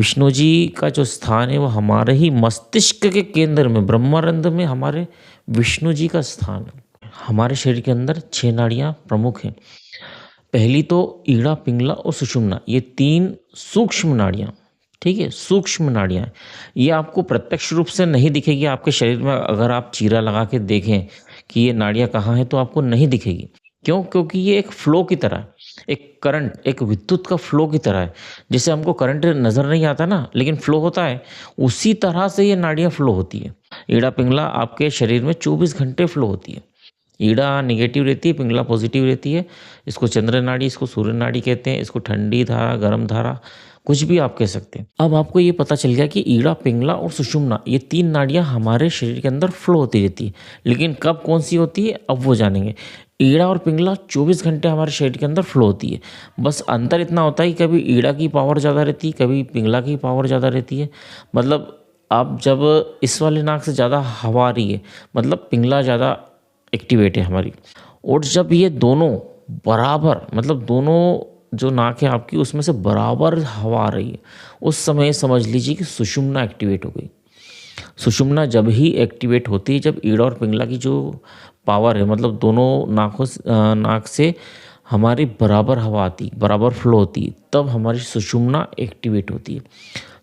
विष्णु जी का जो स्थान है वो हमारे ही मस्तिष्क के केंद्र में ब्रह्मानंद में हमारे विष्णु जी का स्थान है। हमारे शरीर के अंदर 6 नाड़ियाँ प्रमुख हैं। पहली तो ईड़ा, पिंगला और सुषुम्ना, ये 3 सूक्ष्म नाड़ियाँ, ठीक है? सूक्ष्म नाड़ियाँ हैं। ये आपको प्रत्यक्ष रूप से नहीं दिखेगी आपके शरीर में, अगर आप चीरा लगा के देखें कि ये नाड़ियाँ कहाँ हैं तो आपको नहीं दिखेगी। क्यों? क्योंकि ये एक फ्लो की तरह है, एक करंट, एक विद्युत का फ्लो की तरह है। जैसे हमको करंट नज़र नहीं आता ना, लेकिन फ्लो होता है, उसी तरह से ये नाड़ियाँ फ्लो होती है। ईड़ा, पिंगला आपके शरीर में 24 घंटे फ्लो होती है। ईड़ा नेगेटिव रहती है, पिंगला पॉजिटिव रहती है। इसको चंद्र नाड़ी, इसको सूर्य नाड़ी कहते हैं, इसको ठंडी धारा, गर्म धारा, कुछ भी आप कह सकते हैं। अब आपको ये पता चल गया कि ईड़ा, पिंगला और सुषुम्ना, ये 3 नाड़ियाँ हमारे शरीर के अंदर फ्लो होती रहती है। लेकिन कब कौन सी होती है, अब वो जानेंगे। ईड़ा और पिंगला 24 घंटे हमारे शरीर के अंदर फ्लो होती है। बस अंतर इतना होता है कि कभी ईड़ा की पावर ज़्यादा रहती है, कभी पिंगला की पावर ज़्यादा रहती है। मतलब आप जब इस वाले नाक से ज़्यादा हवा आ रही है, मतलब पिंगला ज़्यादा एक्टिवेट है हमारी। और जब ये दोनों बराबर, मतलब दोनों जो नाक है आपकी उसमें से बराबर हवा आ रही है, उस समय समझ लीजिए कि सुषुम्ना एक्टिवेट हो गई। सुषुम्ना जब ही एक्टिवेट होती है जब ईड़ा और पिंगला की जो पावर है, मतलब दोनों नाक से हमारी बराबर हवा आती, बराबर फ्लो होती है, तब हमारी सुषुम्ना एक्टिवेट होती है।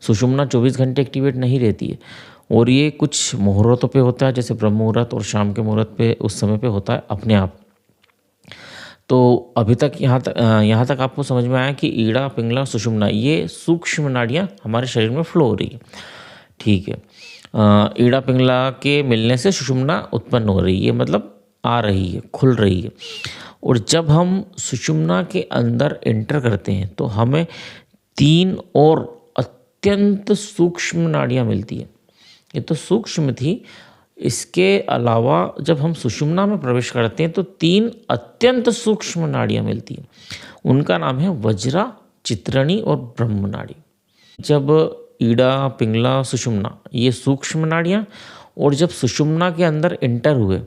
सुषुम्ना 24 घंटे एक्टिवेट नहीं रहती है, और ये कुछ मुहूर्तों पे होता है, जैसे ब्रह्म मुहूर्त और शाम के मुहूर्त पे, उस समय पे होता है अपने आप। तो अभी तक यहाँ तक आपको समझ में आया कि ईड़ा, पिंगला, सुषुम्ना, ये सूक्ष्म नाड़ियाँ हमारे शरीर में फ्लो हो रही है, ठीक है। ईड़ा पिंगला के मिलने से सुषुम्ना उत्पन्न हो रही है, मतलब आ रही है, खुल रही है। और जब हम सुषुम्ना के अंदर एंटर करते हैं तो हमें 3 और अत्यंत सूक्ष्म नाड़ियाँ मिलती हैं। ये तो सूक्ष्म थी, इसके अलावा जब हम सुषुम्ना में प्रवेश करते हैं तो 3 अत्यंत सूक्ष्म नाड़ियाँ मिलती हैं। उनका नाम है वज्रा, चित्रणी और ब्रह्म नाड़ी। जब ईड़ा, पिंगला, सुषुम्ना, ये सूक्ष्म नाड़ियाँ, और जब सुषुम्ना के अंदर एंटर हुए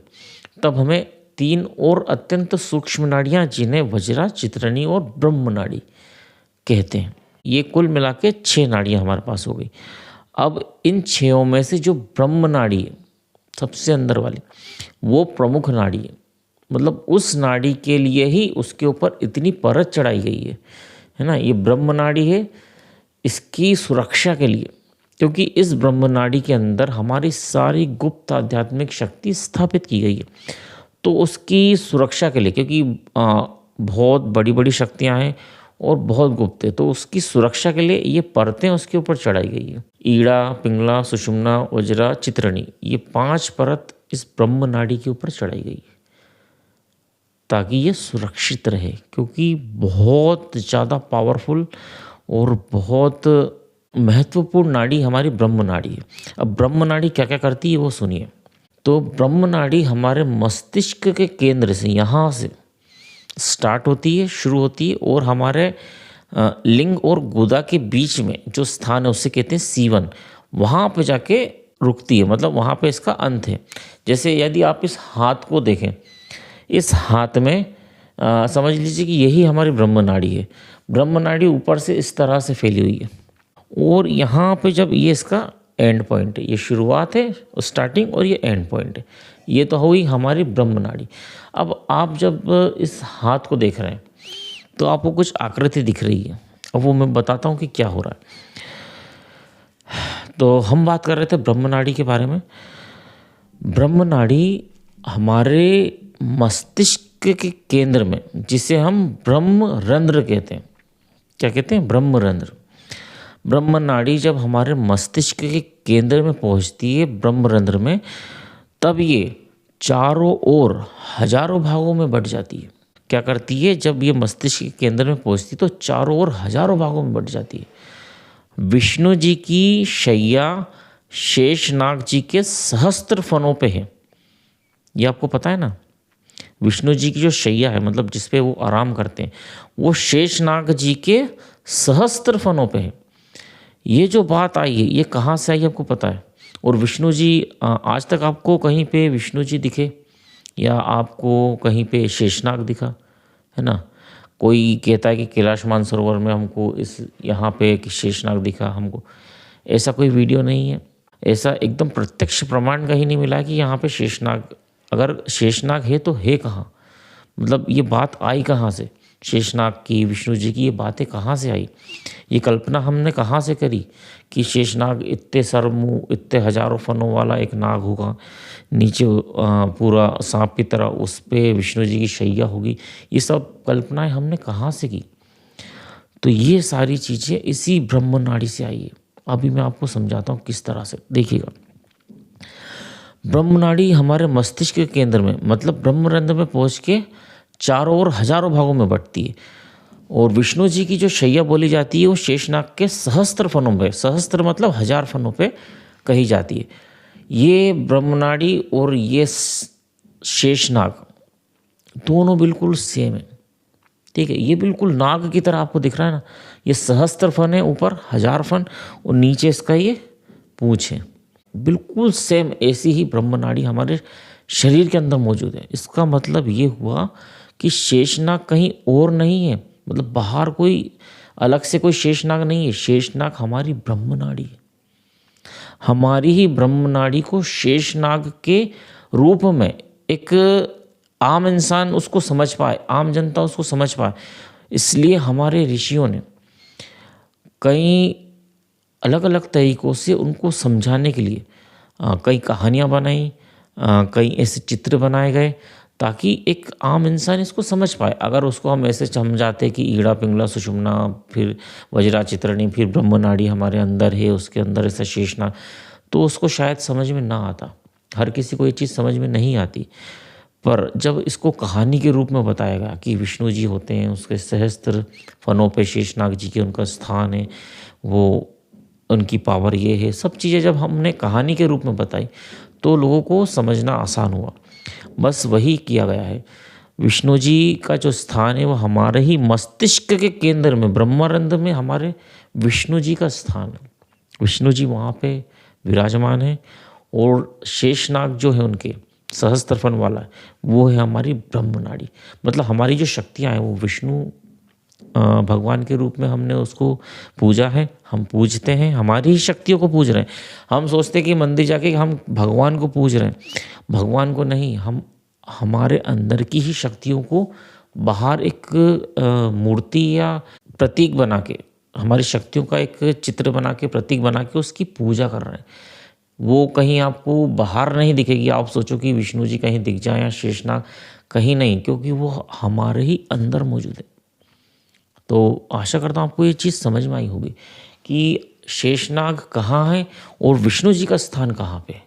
तब हमें 3 और अत्यंत सूक्ष्म नाड़ियाँ, जिन्हें वज्रा, चित्रणी और ब्रह्म नाड़ी कहते हैं, ये कुल मिला के 6 नाड़ियाँ हमारे पास हो गई। अब इन 6 में से जो ब्रह्म नाड़ी है, सबसे अंदर वाली, वो प्रमुख नाड़ी है। मतलब उस नाड़ी के लिए ही उसके ऊपर इतनी परत चढ़ाई गई है ना। ये ब्रह्म नाड़ी है इसकी सुरक्षा के लिए, क्योंकि इस ब्रह्म नाड़ी के अंदर हमारी सारी गुप्त आध्यात्मिक शक्ति स्थापित की गई है। तो उसकी सुरक्षा के लिए, क्योंकि बहुत बड़ी बड़ी शक्तियाँ हैं और बहुत गुप्त है, तो उसकी सुरक्षा के लिए ये परतें उसके ऊपर चढ़ाई गई है। ईड़ा, पिंगला, सुषुम्ना, वज्रा, चित्रणी, ये 5 परत इस ब्रह्म नाड़ी के ऊपर चढ़ाई गई है ताकि ये सुरक्षित रहे, क्योंकि बहुत ज़्यादा पावरफुल और बहुत महत्वपूर्ण नाड़ी हमारी ब्रह्म नाड़ी है। अब ब्रह्म नाड़ी क्या क्या करती है वो सुनिए। तो ब्रह्म नाड़ी हमारे मस्तिष्क के केंद्र से, यहाँ से स्टार्ट होती है, शुरू होती है, और हमारे लिंग और गुदा के बीच में जो स्थान है उसे कहते हैं C1, वहाँ पे जाके रुकती है, मतलब वहाँ पे इसका अंत है। जैसे यदि आप इस हाथ को देखें, इस हाथ में समझ लीजिए कि यही हमारी ब्रह्म नाड़ी है। ब्रह्म नाड़ी ऊपर से इस तरह से फैली हुई है, और यहाँ पे जब ये इसका एंड पॉइंट है, ये शुरुआत है, स्टार्टिंग, और ये एंड पॉइंट है। ये तो हुई हमारी ब्रह्म नाड़ी। अब आप जब इस हाथ को देख रहे हैं तो आपको कुछ आकृति दिख रही है, अब वो मैं बताता हूँ कि क्या हो रहा है। तो हम बात कर रहे थे ब्रह्म नाड़ी के बारे में। ब्रह्म नाड़ी हमारे मस्तिष्क के केंद्र में, जिसे हम ब्रह्म रंध्र कहते हैं। क्या कहते हैं? ब्रह्म रंध्र। ब्रह्म नाड़ी जब हमारे मस्तिष्क के केंद्र में पहुंचती है, ब्रह्म रंध्र में, तब ये चारों ओर हजारों भागों में बट जाती है। क्या करती है? जब ये मस्तिष्क के केंद्र में पहुंचती तो चारों ओर हजारों भागों में बट जाती है। विष्णु जी की शैया शेषनाग जी के सहस्त्र फनों पे है, ये आपको पता है ना। विष्णु जी की जो शैया है, मतलब जिस पे वो आराम करते हैं, वो शेषनाग जी के सहस्त्र फनों पे है। ये जो बात आई है, ये कहाँ से आई आपको पता है? और विष्णु जी, आज तक आपको कहीं पे विष्णु जी दिखे या आपको कहीं पे शेषनाग दिखा है ना? कोई कहता है कि कैलाश मानसरोवर में हमको इस यहाँ पे एक शेषनाग दिखा हमको, ऐसा कोई वीडियो नहीं है। ऐसा एकदम प्रत्यक्ष प्रमाण कहीं नहीं मिला कि यहाँ पे शेषनाग, अगर शेषनाग है तो है कहाँ, मतलब ये बात आई कहाँ से, शेषनाग की, विष्णु जी की ये बातें कहाँ से आई, ये कल्पना हमने कहाँ से करी कि शेषनाग इतने सर मुँह इतने हजारों फनों वाला एक नाग होगा, नीचे पूरा सांप की तरह उस पे विष्णु जी की शैया होगी, ये सब कल्पनाएं हमने कहाँ से की। तो ये सारी चीज़ें इसी ब्रह्म नाड़ी से आई है। अभी मैं आपको समझाता हूँ किस तरह से, देखिएगा। ब्रह्म नाड़ी हमारे मस्तिष्क के केंद्र में, मतलब ब्रह्मरंध्र में पहुँच के चारों ओर हजारों भागों में बंटती है। और विष्णु जी की जो शैया बोली जाती है वो शेषनाग के सहस्त्र फनों पे, सहस्त्र मतलब हजार फनों पे कही जाती है। ये ब्रह्मनाड़ी और ये शेषनाग दोनों बिल्कुल सेम है, ठीक है। ये बिल्कुल नाग की तरह आपको दिख रहा है ना, ये सहस्त्र फन है ऊपर, हजार फन, और नीचे इसका ये पूंछ है, बिल्कुल सेम ऐसी ही ब्रह्मनाड़ी हमारे शरीर के अंदर मौजूद है। इसका मतलब ये हुआ कि शेषनाग कहीं और नहीं है, मतलब बाहर कोई अलग से कोई शेषनाग नहीं है, शेषनाग हमारी ब्रह्मनाड़ी है। हमारी ही ब्रह्मनाड़ी को शेषनाग के रूप में एक आम इंसान उसको समझ पाए, आम जनता उसको समझ पाए, इसलिए हमारे ऋषियों ने कई अलग अलग तरीक़ों से उनको समझाने के लिए कई कहानियाँ बनाई, कई ऐसे चित्र बनाए गए ताकि एक आम इंसान इसको समझ पाए। अगर उसको हम ऐसे समझाते कि ईड़ा पिंगला सुषुम्ना, फिर वज्रा चित्रणी, फिर ब्रह्मनाड़ी हमारे अंदर है, उसके अंदर ऐसा शेषनाग, तो उसको शायद समझ में ना आता। हर किसी को ये चीज़ समझ में नहीं आती। पर जब इसको कहानी के रूप में बताया गया कि विष्णु जी होते हैं, उसके सहस्त्र फनों पे शेषनाग जी के उनका स्थान है, वो उनकी पावर ये है, सब चीज़ें जब हमने कहानी के रूप में बताई तो लोगों को समझना आसान हुआ। बस वही किया गया है। विष्णु जी का जो स्थान है वो हमारे ही मस्तिष्क के केंद्र में, ब्रह्मरंध्र में हमारे विष्णु जी का स्थान है। विष्णु जी वहाँ पे विराजमान है और शेषनाग जो है उनके सहस्त्रफन वाला है, वो है हमारी ब्रह्मनाड़ी। मतलब हमारी जो शक्तियाँ हैं वो विष्णु भगवान के रूप में हमने उसको पूजा है, हम पूजते हैं, हमारी ही शक्तियों को पूज रहे हैं। हम सोचते हैं कि मंदिर जाके हम भगवान को पूज रहे हैं, भगवान को नहीं, हम हमारे अंदर की ही शक्तियों को बाहर एक मूर्ति या प्रतीक बना के, हमारी शक्तियों का एक चित्र बना के, प्रतीक बना के उसकी पूजा कर रहे हैं। वो कहीं आपको बाहर नहीं दिखेगी, आप सोचो कि विष्णु जी कहीं दिख जाए या शेषनाग, कहीं नहीं, क्योंकि वो हमारे ही अंदर मौजूद है। तो आशा करता हूँ आपको ये चीज़ समझ में आई होगी कि शेषनाग कहाँ है और विष्णु जी का स्थान कहाँ पे है।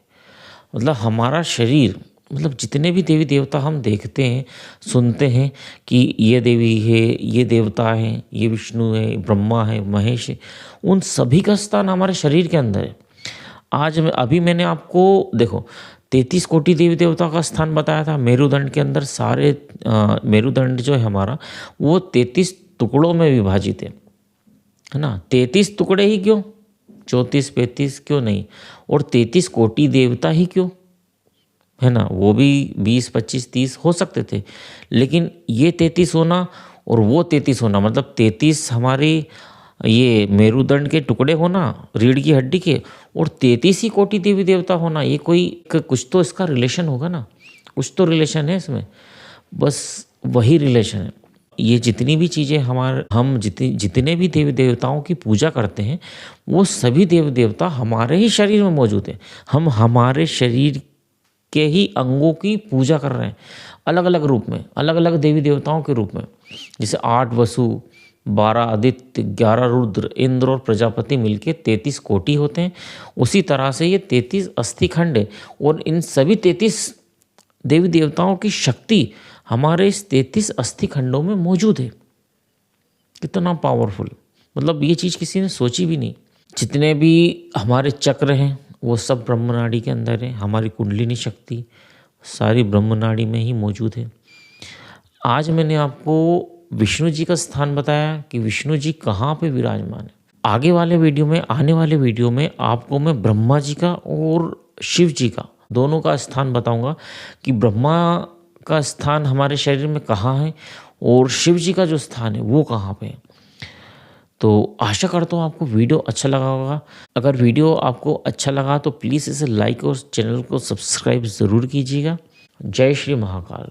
मतलब हमारा शरीर, मतलब जितने भी देवी देवता हम देखते हैं, सुनते हैं कि ये देवी है, ये देवता है, ये विष्णु है, ब्रह्मा है, महेश है, उन सभी का स्थान हमारे शरीर के अंदर है। अभी मैंने आपको देखो 33 कोटि देवी देवता का स्थान बताया था मेरुदंड के अंदर। सारे मेरुदंड जो है हमारा वो 33 टुकड़ों में विभाजित है ना। 33 टुकड़े ही क्यों, 34 35 क्यों नहीं, और 33 कोटि देवता ही क्यों, है ना। वो भी 20 25 30 हो सकते थे, लेकिन ये 33 होना और वो 33 होना, मतलब 33 हमारी ये मेरुदंड के टुकड़े होना, रीढ़ की हड्डी के, और 33 ही कोटि देवी देवता होना, ये कोई कुछ तो इसका रिलेशन होगा ना, कुछ तो रिलेशन है इसमें। बस वही रिलेशन है। ये जितनी भी चीज़ें हम जितने भी देवी देवताओं की पूजा करते हैं, वो सभी देवी देवता हमारे ही शरीर में मौजूद हैं। हम हमारे शरीर के ही अंगों की पूजा कर रहे हैं, अलग अलग रूप में, अलग अलग देवी देवताओं के रूप में। जैसे 8 वसु, 12 आदित्य, 11 रुद्र, इंद्र और प्रजापति मिलके 33 कोटि होते हैं। उसी तरह से ये 33 अस्थिखंड है, और इन सभी 33 देवी देवताओं की शक्ति हमारे इस 33 अस्थिखंडों में मौजूद है। कितना पावरफुल, मतलब ये चीज़ किसी ने सोची भी नहीं। जितने भी हमारे चक्र हैं वो सब ब्रह्मनाड़ी के अंदर है। हमारी कुंडलिनी शक्ति सारी ब्रह्मनाड़ी में ही मौजूद है। आज मैंने आपको विष्णु जी का स्थान बताया कि विष्णु जी कहाँ पे विराजमान है। आगे वाले वीडियो में, आने वाले वीडियो में आपको मैं ब्रह्मा जी का और शिव जी का दोनों का स्थान बताऊंगा कि ब्रह्मा का स्थान हमारे शरीर में कहाँ है और शिव जी का जो स्थान है वो कहाँ पे है। तो आशा करता हूँ आपको वीडियो अच्छा लगा होगा। अगर वीडियो आपको अच्छा लगा तो प्लीज़ इसे लाइक और चैनल को सब्सक्राइब ज़रूर कीजिएगा। जय श्री महाकाल।